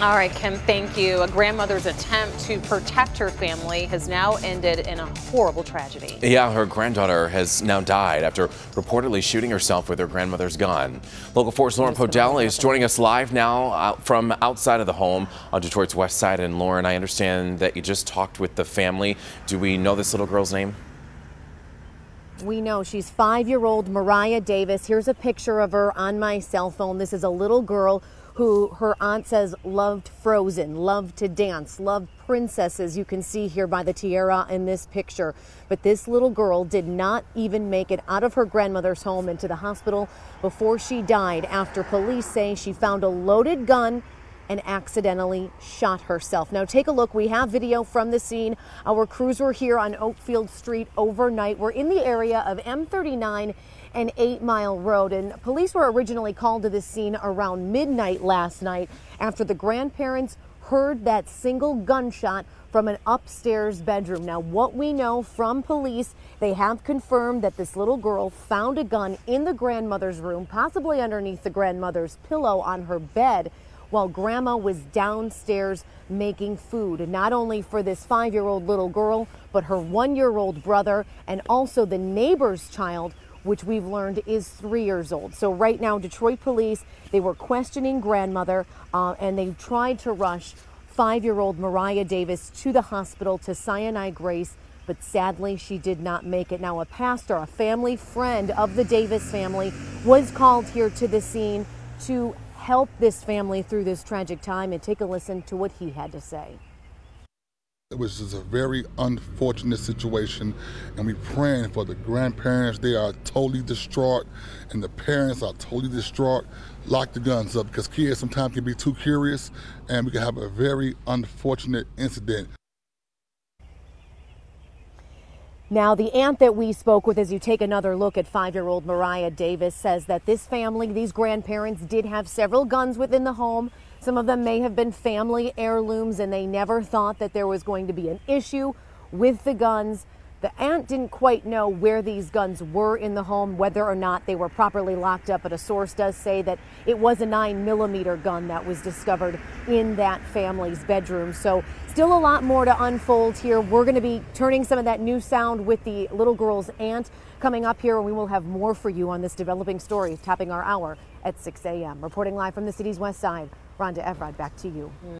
All right, Kim, thank you. A grandmother's attempt to protect her family has now ended in a horrible tragedy. Yeah, her granddaughter has now died after reportedly shooting herself with her grandmother's gun. Local 4's Lauren Podell is joining us live now from outside of the home on Detroit's west side. And Lauren, I understand that you just talked with the family. Do we know this little girl's name? We know she's 5-year-old Mariah Davis. Here's a picture of her on my cell phone. This is a little girl who her aunt says loved Frozen, loved to dance, loved princesses. You can see here by the tiara in this picture. But this little girl did not even make it out of her grandmother's home into the hospital before she died after police say she found a loaded gun and accidentally shot herself. Now take a look. We have video from the scene. Our crews were here on Oakfield Street overnight. We're in the area of M39 and 8 Mile Road, and police were originally called to this scene around midnight last night after the grandparents heard that single gunshot from an upstairs bedroom. Now, what we know from police, they have confirmed that this little girl found a gun in the grandmother's room, possibly underneath the grandmother's pillow on her bed, while grandma was downstairs making food, not only for this 5-year-old little girl, but her 1-year-old brother and also the neighbor's child, which we've learned is 3 years old. So right now, Detroit police, they were questioning grandmother and they tried to rush 5-year-old Mariah Davis to the hospital to Sinai Grace, but sadly she did not make it. Now a pastor, a family friend of the Davis family, was called here to the scene to help this family through this tragic time, and take a listen to what he had to say. It was just a very unfortunate situation, and we're praying for the grandparents. They are totally distraught, and the parents are totally distraught. Lock the guns up, because kids sometimes can be too curious, and we can have a very unfortunate incident. Now, the aunt that we spoke with, as you take another look at 5-year-old Mariah Davis, says that this family, these grandparents, did have several guns within the home. Some of them may have been family heirlooms, and they never thought that there was going to be an issue with the guns. The aunt didn't quite know where these guns were in the home, whether or not they were properly locked up, but a source does say that it was a 9mm gun that was discovered in that family's bedroom. So still a lot more to unfold here. We're going to be turning some of that new sound with the little girl's aunt coming up here, and we will have more for you on this developing story, topping our hour at 6 a.m. Reporting live from the city's west side, Rhonda Evrod, back to you.